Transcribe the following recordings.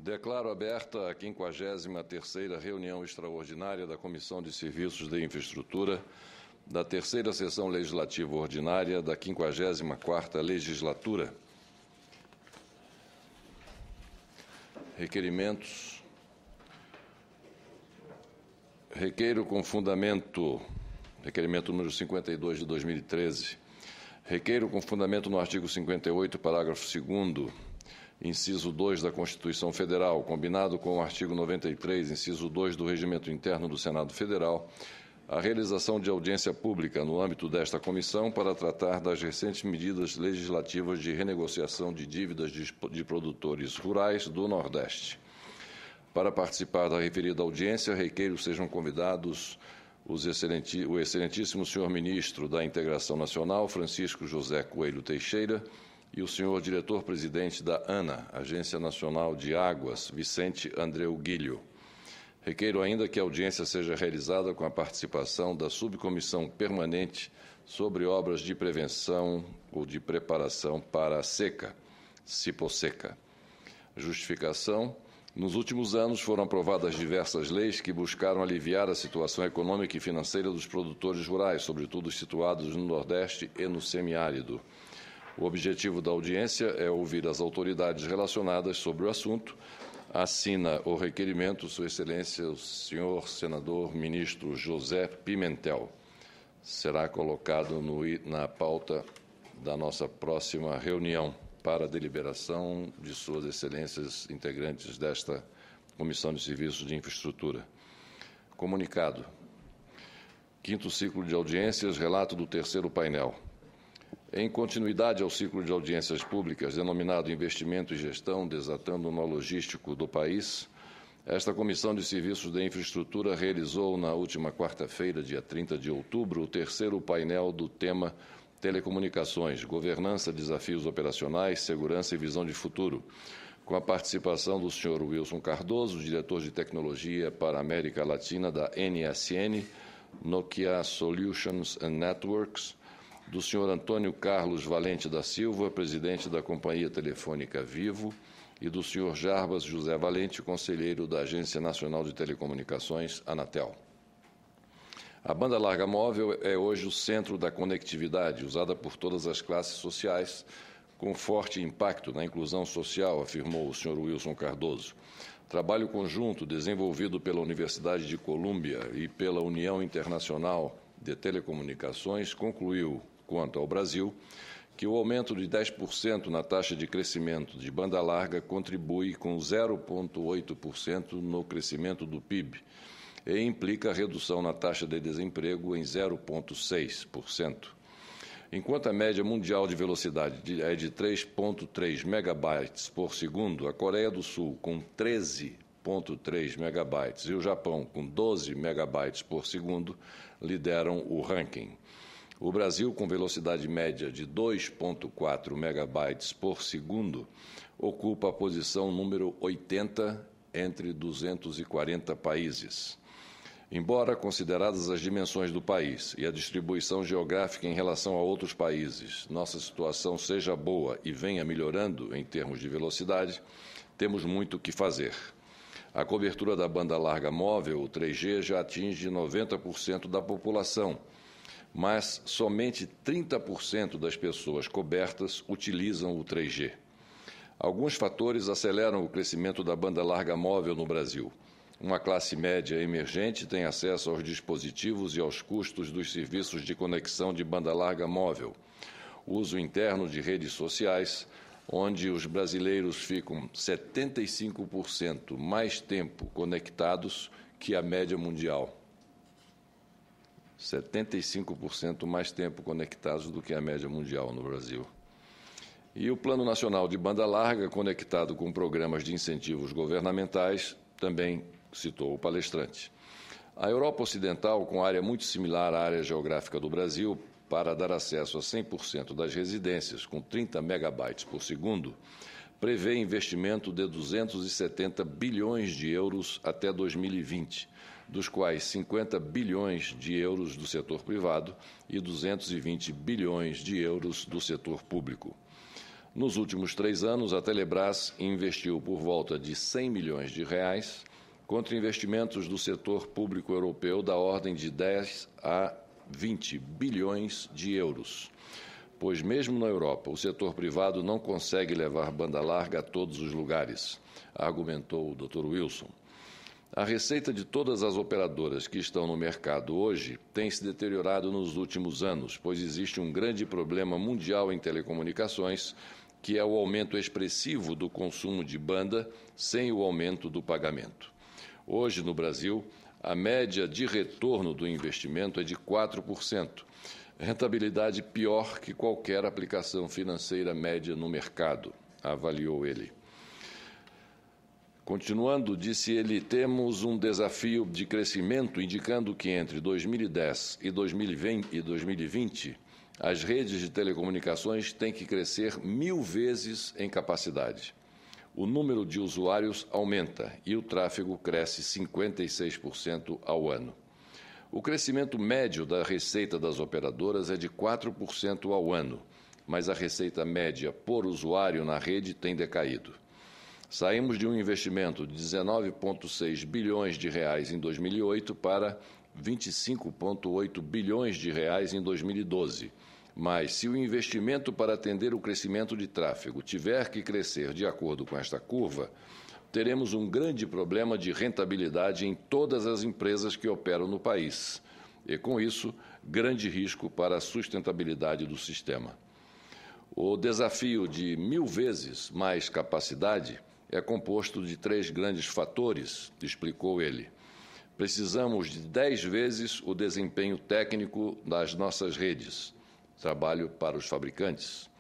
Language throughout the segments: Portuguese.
Declaro aberta a 53ª reunião extraordinária da Comissão de Serviços de Infraestrutura da terceira sessão legislativa ordinária da 54ª legislatura. Requerimentos. Requeiro com fundamento, requerimento número 52 de 2013, requeiro com fundamento no artigo 58, parágrafo 2º, inciso 2 da Constituição Federal, combinado com o artigo 93, inciso 2 do Regimento Interno do Senado Federal, a realização de audiência pública no âmbito desta comissão para tratar das recentes medidas legislativas de renegociação de dívidas de produtores rurais do Nordeste. Para participar da referida audiência, requeiro sejam convidados o excelentíssimo senhor ministro da Integração Nacional, Francisco José Coelho Teixeira, e o senhor diretor-presidente da ANA, Agência Nacional de Águas, Vicente Andreu Guilho. Requeiro ainda que a audiência seja realizada com a participação da Subcomissão Permanente sobre Obras de Prevenção ou de Preparação para a Seca, CIPOSECA. Justificação. Nos últimos anos foram aprovadas diversas leis que buscaram aliviar a situação econômica e financeira dos produtores rurais, sobretudo situados no Nordeste e no semiárido. O objetivo da audiência é ouvir as autoridades relacionadas sobre o assunto. Assina o requerimento Sua Excelência, o senhor senador ministro José Pimentel. Será colocado na pauta da nossa próxima reunião para a deliberação de Suas Excelências integrantes desta Comissão de Serviços de Infraestrutura. Comunicado. 5º ciclo de audiências, relato do 3º painel. Em continuidade ao ciclo de audiências públicas, denominado Investimento e Gestão, desatando o nó logístico do país, esta Comissão de Serviços de Infraestrutura realizou, na última quarta-feira, dia 30 de outubro, o 3º painel do tema Telecomunicações, Governança, Desafios Operacionais, Segurança e Visão de Futuro, com a participação do senhor Wilson Cardoso, diretor de Tecnologia para a América Latina da NSN, Nokia Solutions and Networks, do senhor Antônio Carlos Valente da Silva, presidente da Companhia Telefônica Vivo, e do senhor Jarbas José Valente, conselheiro da Agência Nacional de Telecomunicações, Anatel. A banda larga móvel é hoje o centro da conectividade, usada por todas as classes sociais, com forte impacto na inclusão social, afirmou o senhor Wilson Cardoso. Trabalho conjunto desenvolvido pela Universidade de Colômbia e pela União Internacional de Telecomunicações concluiu, quanto ao Brasil, que o aumento de 10% na taxa de crescimento de banda larga contribui com 0,8% no crescimento do PIB e implica a redução na taxa de desemprego em 0,6%. Enquanto a média mundial de velocidade é de 3,3 megabytes por segundo, a Coreia do Sul, com 13,3 megabytes, e o Japão, com 12 megabytes por segundo, lideram o ranking. O Brasil, com velocidade média de 2,4 megabytes por segundo, ocupa a posição número 80 entre 240 países. Embora, consideradas as dimensões do país e a distribuição geográfica em relação a outros países, nossa situação seja boa e venha melhorando em termos de velocidade, temos muito o que fazer. A cobertura da banda larga móvel, o 3G, já atinge 90% da população, mas somente 30% das pessoas cobertas utilizam o 3G. Alguns fatores aceleram o crescimento da banda larga móvel no Brasil. Uma classe média emergente tem acesso aos dispositivos e aos custos dos serviços de conexão de banda larga móvel, uso interno de redes sociais, onde os brasileiros ficam 75% mais tempo conectados que a média mundial. 75% mais tempo conectados do que a média mundial no Brasil. E o Plano Nacional de Banda Larga, conectado com programas de incentivos governamentais, também citou o palestrante. A Europa Ocidental, com área muito similar à área geográfica do Brasil, para dar acesso a 100% das residências, com 30 megabytes por segundo, prevê investimento de 270 bilhões de euros até 2020, dos quais 50 bilhões de euros do setor privado e 220 bilhões de euros do setor público. Nos últimos 3 anos, a Telebrás investiu por volta de 100 milhões de reais contra investimentos do setor público europeu da ordem de 10 a 20 bilhões de euros, pois mesmo na Europa o setor privado não consegue levar banda larga a todos os lugares, argumentou o Dr. Wilson. A receita de todas as operadoras que estão no mercado hoje tem se deteriorado nos últimos anos, pois existe um grande problema mundial em telecomunicações, que é o aumento expressivo do consumo de banda sem o aumento do pagamento. Hoje, no Brasil, a média de retorno do investimento é de 4%, rentabilidade pior que qualquer aplicação financeira média no mercado, avaliou ele. Continuando, disse ele, temos um desafio de crescimento, indicando que entre 2010 e 2020, as redes de telecomunicações têm que crescer 1000 vezes em capacidade. O número de usuários aumenta e o tráfego cresce 56% ao ano. O crescimento médio da receita das operadoras é de 4% ao ano, mas a receita média por usuário na rede tem decaído. Saímos de um investimento de 19,6 bilhões de reais em 2008 para 25,8 bilhões de reais em 2012. Mas, se o investimento para atender o crescimento de tráfego tiver que crescer de acordo com esta curva, teremos um grande problema de rentabilidade em todas as empresas que operam no país. E, com isso, grande risco para a sustentabilidade do sistema. O desafio de 1000 vezes mais capacidade é composto de 3 grandes fatores, explicou ele. Precisamos de 10 vezes o desempenho técnico das nossas redes, trabalho para os fabricantes.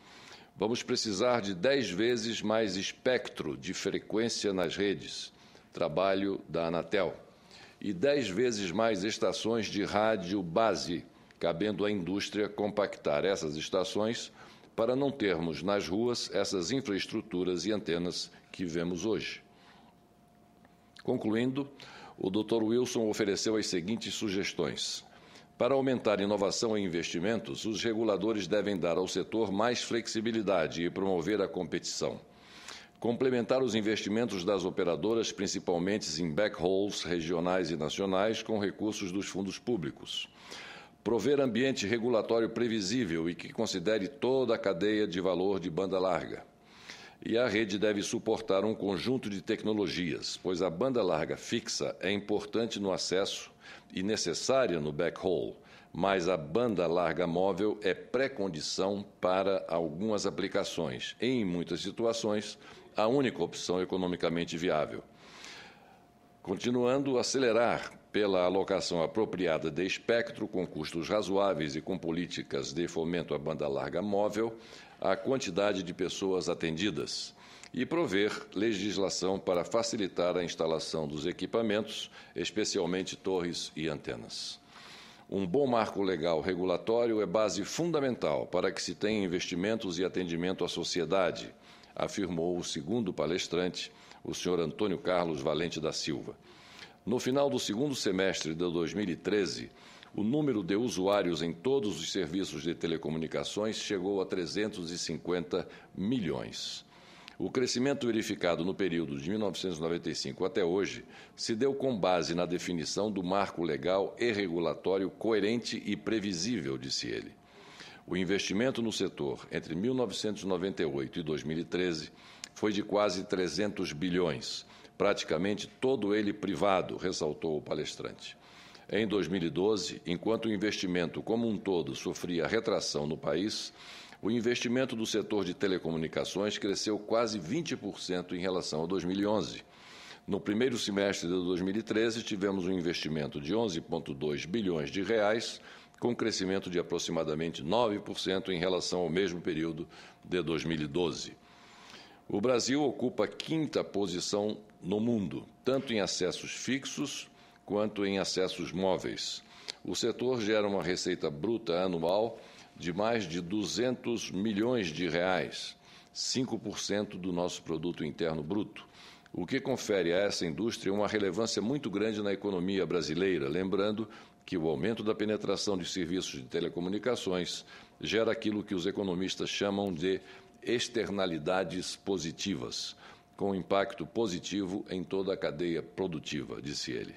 Vamos precisar de 10 vezes mais espectro de frequência nas redes, trabalho da Anatel, e 10 vezes mais estações de rádio base, cabendo à indústria compactar essas estações para não termos nas ruas essas infraestruturas e antenas que vemos hoje. Concluindo, o Dr. Wilson ofereceu as seguintes sugestões. Para aumentar inovação e investimentos, os reguladores devem dar ao setor mais flexibilidade e promover a competição. Complementar os investimentos das operadoras, principalmente em backhauls regionais e nacionais, com recursos dos fundos públicos. Prover ambiente regulatório previsível e que considere toda a cadeia de valor de banda larga. E a rede deve suportar um conjunto de tecnologias, pois a banda larga fixa é importante no acesso e necessária no backhaul, mas a banda larga móvel é pré-condição para algumas aplicações e, em muitas situações, a única opção economicamente viável. Continuando, acelerar pela alocação apropriada de espectro, com custos razoáveis e com políticas de fomento à banda larga móvel, a quantidade de pessoas atendidas e prover legislação para facilitar a instalação dos equipamentos, especialmente torres e antenas. Um bom marco legal regulatório é base fundamental para que se tenha investimentos e atendimento à sociedade, afirmou o segundo palestrante, o senhor Antônio Carlos Valente da Silva. No final do segundo semestre de 2013, o número de usuários em todos os serviços de telecomunicações chegou a 350 milhões. O crescimento verificado no período de 1995 até hoje se deu com base na definição do marco legal e regulatório coerente e previsível, disse ele. O investimento no setor entre 1998 e 2013 foi de quase 300 bilhões, praticamente todo ele privado, ressaltou o palestrante. Em 2012, enquanto o investimento como um todo sofria retração no país, o investimento do setor de telecomunicações cresceu quase 20% em relação a 2011. No primeiro semestre de 2013, tivemos um investimento de 11,2 bilhões de reais, com crescimento de aproximadamente 9% em relação ao mesmo período de 2012. O Brasil ocupa a 5ª posição no mundo, tanto em acessos fixos quanto em acessos móveis. O setor gera uma receita bruta anual de mais de 200 milhões de reais, 5% do nosso produto interno bruto, o que confere a essa indústria uma relevância muito grande na economia brasileira, lembrando que o aumento da penetração de serviços de telecomunicações gera aquilo que os economistas chamam de externalidades positivas, com impacto positivo em toda a cadeia produtiva, disse ele.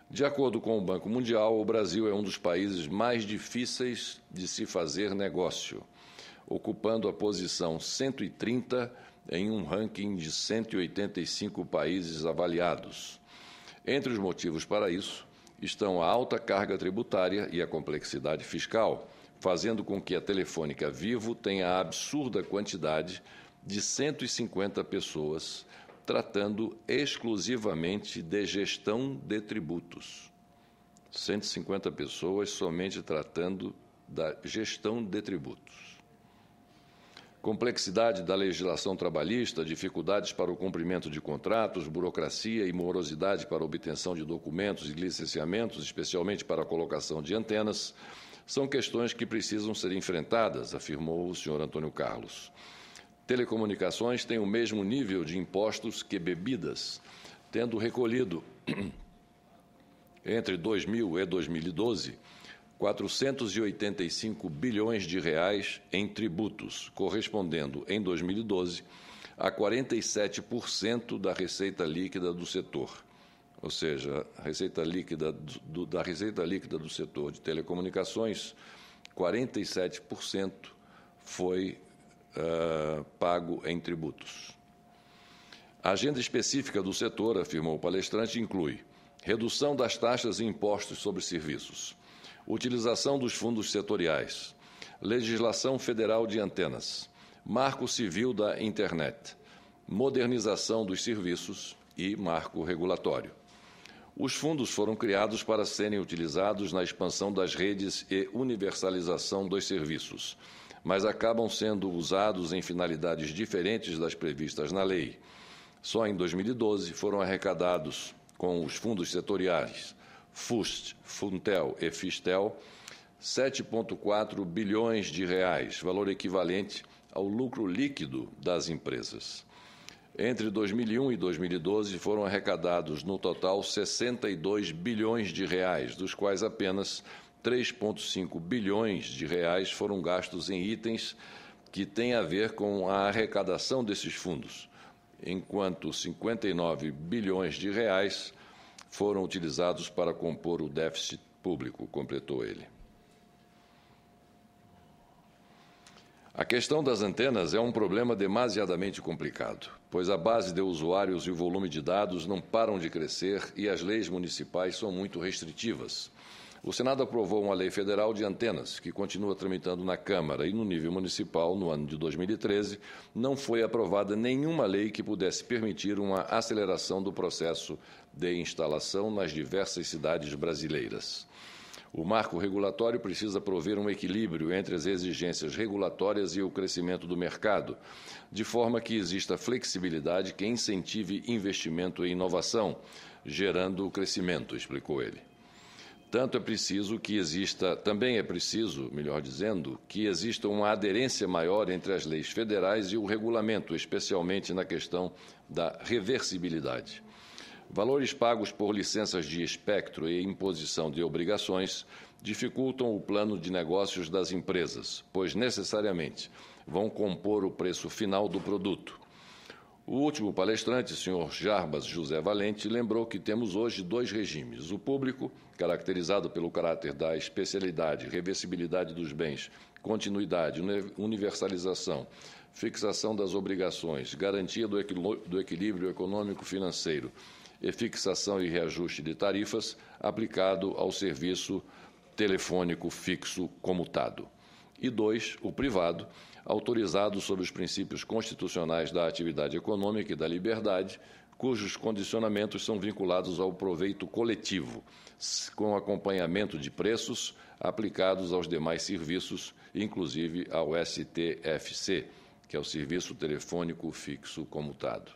De acordo com o Banco Mundial, o Brasil é um dos países mais difíceis de se fazer negócio, ocupando a posição 130 em um ranking de 185 países avaliados. Entre os motivos para isso estão a alta carga tributária e a complexidade fiscal, fazendo com que a Telefônica Vivo tenha a absurda quantidade de 150 pessoas tratando exclusivamente de gestão de tributos. 150 pessoas somente tratando da gestão de tributos. Complexidade da legislação trabalhista, dificuldades para o cumprimento de contratos, burocracia e morosidade para a obtenção de documentos e licenciamentos, especialmente para a colocação de antenas, são questões que precisam ser enfrentadas, afirmou o senhor Antônio Carlos. Telecomunicações têm o mesmo nível de impostos que bebidas, tendo recolhido, entre 2000 e 2012, 485 bilhões de reais em tributos, correspondendo, em 2012, a 47% da receita líquida do setor. Ou seja, a receita líquida da receita líquida do setor de telecomunicações, 47% foi pago em tributos. A agenda específica do setor, afirmou o palestrante, inclui redução das taxas e impostos sobre serviços, utilização dos fundos setoriais, legislação federal de antenas, marco civil da internet, modernização dos serviços e marco regulatório. Os fundos foram criados para serem utilizados na expansão das redes e universalização dos serviços, mas acabam sendo usados em finalidades diferentes das previstas na lei. Só em 2012 foram arrecadados, com os fundos setoriais FUST, Funtel e Fistel, 7,4 bilhões de reais, valor equivalente ao lucro líquido das empresas. Entre 2001 e 2012 foram arrecadados, no total, 62 bilhões de reais, dos quais apenas 3,5 bilhões de reais foram gastos em itens que têm a ver com a arrecadação desses fundos, enquanto 59 bilhões de reais foram utilizados para compor o déficit público, completou ele. A questão das antenas é um problema demasiadamente complicado, pois a base de usuários e o volume de dados não param de crescer e as leis municipais são muito restritivas. O Senado aprovou uma lei federal de antenas, que continua tramitando na Câmara, e no nível municipal, no ano de 2013, não foi aprovada nenhuma lei que pudesse permitir uma aceleração do processo de instalação nas diversas cidades brasileiras. O marco regulatório precisa prover um equilíbrio entre as exigências regulatórias e o crescimento do mercado, de forma que exista flexibilidade que incentive investimento e inovação, gerando crescimento, explicou ele. Também é preciso, melhor dizendo, que exista uma aderência maior entre as leis federais e o regulamento, especialmente na questão da reversibilidade. Valores pagos por licenças de espectro e imposição de obrigações dificultam o plano de negócios das empresas, pois necessariamente vão compor o preço final do produto. O último palestrante, o senhor Jarbas José Valente, lembrou que temos hoje dois regimes. O público, caracterizado pelo caráter da especialidade, reversibilidade dos bens, continuidade, universalização, fixação das obrigações, garantia do equilíbrio econômico-financeiro e fixação e reajuste de tarifas, aplicado ao serviço telefônico fixo comutado. E dois, o privado, autorizado sob os princípios constitucionais da atividade econômica e da liberdade, cujos condicionamentos são vinculados ao proveito coletivo, com acompanhamento de preços aplicados aos demais serviços, inclusive ao STFC, que é o Serviço Telefônico Fixo Comutado.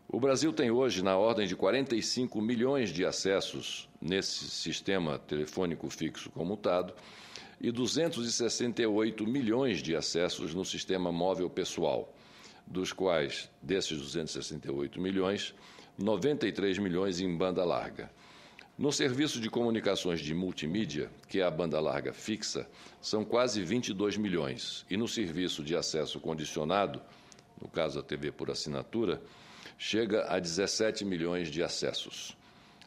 O Brasil tem hoje, na ordem de 45 milhões de acessos nesse sistema telefônico fixo comutado, e 268 milhões de acessos no sistema móvel pessoal, dos quais, desses 268 milhões, 93 milhões em banda larga. No serviço de comunicações de multimídia, que é a banda larga fixa, são quase 22 milhões, e no serviço de acesso condicionado, no caso a TV por assinatura, chega a 17 milhões de acessos.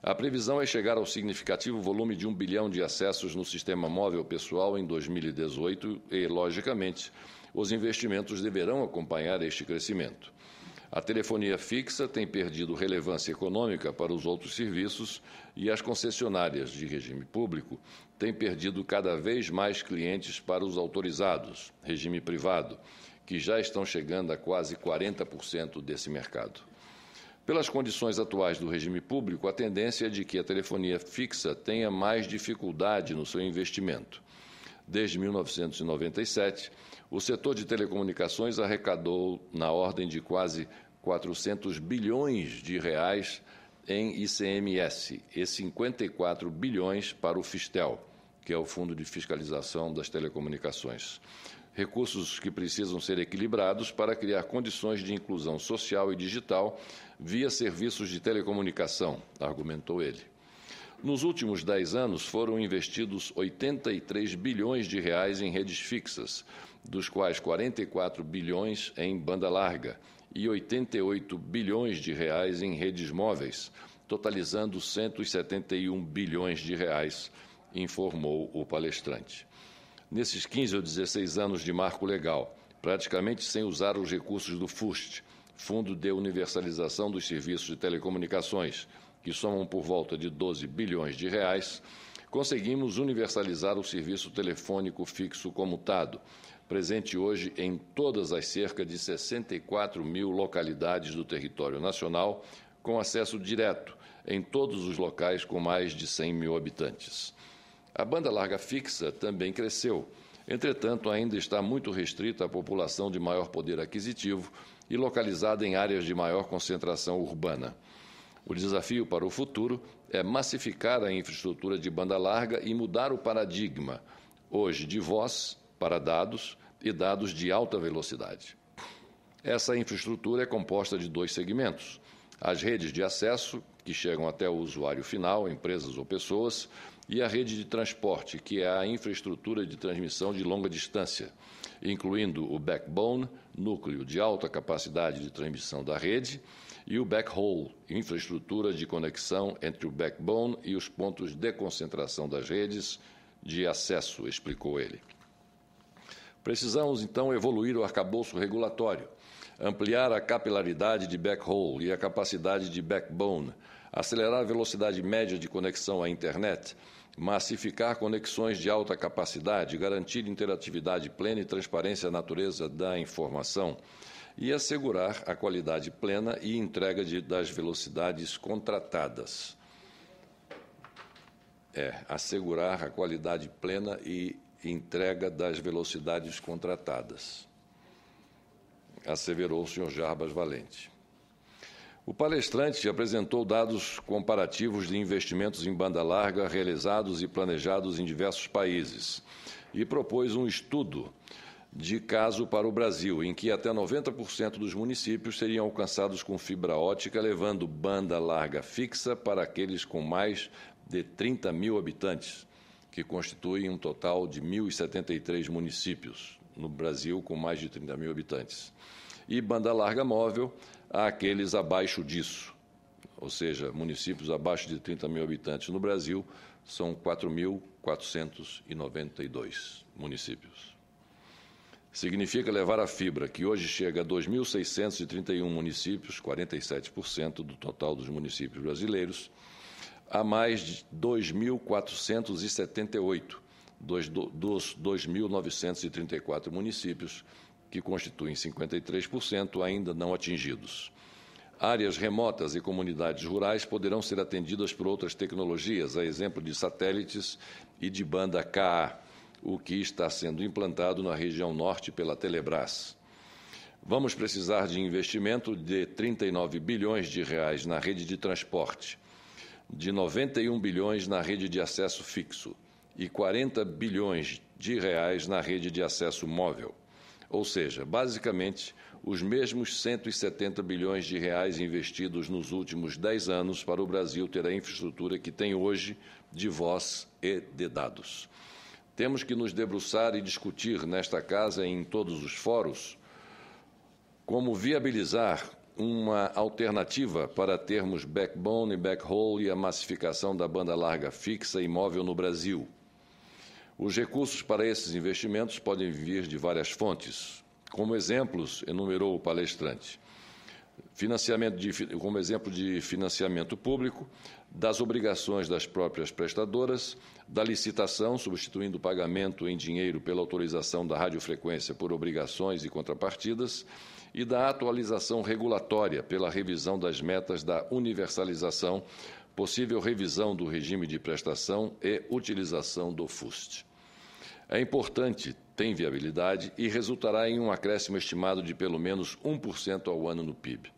A previsão é chegar ao significativo volume de 1 bilhão de acessos no sistema móvel pessoal em 2018 e, logicamente, os investimentos deverão acompanhar este crescimento. A telefonia fixa tem perdido relevância econômica para os outros serviços e as concessionárias de regime público têm perdido cada vez mais clientes para os autorizados, regime privado, que já estão chegando a quase 40% desse mercado. Pelas condições atuais do regime público, a tendência é de que a telefonia fixa tenha mais dificuldade no seu investimento. Desde 1997, o setor de telecomunicações arrecadou na ordem de quase 400 bilhões de reais em ICMS e 54 bilhões para o Fistel, que é o Fundo de Fiscalização das Telecomunicações. Recursos que precisam ser equilibrados para criar condições de inclusão social e digital via serviços de telecomunicação, argumentou ele. Nos últimos 10 anos, foram investidos 83 bilhões de reais em redes fixas, dos quais 44 bilhões em banda larga e 88 bilhões de reais em redes móveis, totalizando 171 bilhões de reais, informou o palestrante. Nesses 15 ou 16 anos de marco legal, praticamente sem usar os recursos do FUST, Fundo de Universalização dos Serviços de Telecomunicações, que somam por volta de 12 bilhões de reais, conseguimos universalizar o serviço telefônico fixo comutado, presente hoje em todas as cerca de 64 mil localidades do território nacional, com acesso direto em todos os locais com mais de 100 mil habitantes. A banda larga fixa também cresceu, entretanto, ainda está muito restrita à população de maior poder aquisitivo e localizada em áreas de maior concentração urbana. O desafio para o futuro é massificar a infraestrutura de banda larga e mudar o paradigma, hoje de voz para dados e dados de alta velocidade. Essa infraestrutura é composta de 2 segmentos: as redes de acesso, que chegam até o usuário final, empresas ou pessoas, e a rede de transporte, que é a infraestrutura de transmissão de longa distância, incluindo o backbone, núcleo de alta capacidade de transmissão da rede, e o backhaul, infraestrutura de conexão entre o backbone e os pontos de concentração das redes de acesso, explicou ele. Precisamos, então, evoluir o arcabouço regulatório, ampliar a capilaridade de backhaul e a capacidade de backbone, acelerar a velocidade média de conexão à internet, massificar conexões de alta capacidade, garantir interatividade plena e transparência na natureza da informação e assegurar a qualidade plena e entrega das velocidades contratadas. Assegurar a qualidade plena e entrega das velocidades contratadas, asseverou o senhor Jarbas Valente. O palestrante apresentou dados comparativos de investimentos em banda larga realizados e planejados em diversos países e propôs um estudo de caso para o Brasil, em que até 90% dos municípios seriam alcançados com fibra ótica, levando banda larga fixa para aqueles com mais de 30 mil habitantes, que constituem um total de 1.073 municípios no Brasil com mais de 30 mil habitantes. E banda larga móvel àqueles abaixo disso, ou seja, municípios abaixo de 30 mil habitantes no Brasil são 4.492 municípios. Significa levar a fibra, que hoje chega a 2.631 municípios, 47% do total dos municípios brasileiros, a mais de 2.478 dos 2.934 municípios, que constituem 53% ainda não atingidos. Áreas remotas e comunidades rurais poderão ser atendidas por outras tecnologias, a exemplo de satélites e de banda Ka, o que está sendo implantado na região norte pela Telebrás. Vamos precisar de investimento de 39 bilhões de reais na rede de transporte, de 91 bilhões na rede de acesso fixo e 40 bilhões de reais na rede de acesso móvel. Ou seja, basicamente, os mesmos 170 bilhões de reais investidos nos últimos 10 anos para o Brasil ter a infraestrutura que tem hoje de voz e de dados. Temos que nos debruçar e discutir nesta casa e em todos os fóruns como viabilizar uma alternativa para termos backbone, backhaul e a massificação da banda larga fixa e móvel no Brasil. Os recursos para esses investimentos podem vir de várias fontes. Como exemplos, enumerou o palestrante, como exemplo de financiamento público, das obrigações das próprias prestadoras, da licitação, substituindo o pagamento em dinheiro pela autorização da radiofrequência por obrigações e contrapartidas, e da atualização regulatória pela revisão das metas da universalização, possível revisão do regime de prestação e utilização do FUST. É importante, tem viabilidade e resultará em um acréscimo estimado de pelo menos 1% ao ano no PIB.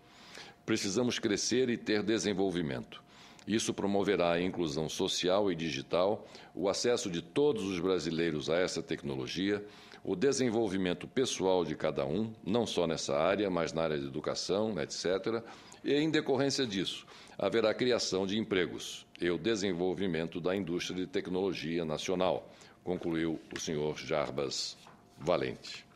Precisamos crescer e ter desenvolvimento. Isso promoverá a inclusão social e digital, o acesso de todos os brasileiros a essa tecnologia, o desenvolvimento pessoal de cada um, não só nessa área, mas na área de educação, etc. E, em decorrência disso, haverá criação de empregos e o desenvolvimento da indústria de tecnologia nacional, concluiu o senhor Jarbas Valente.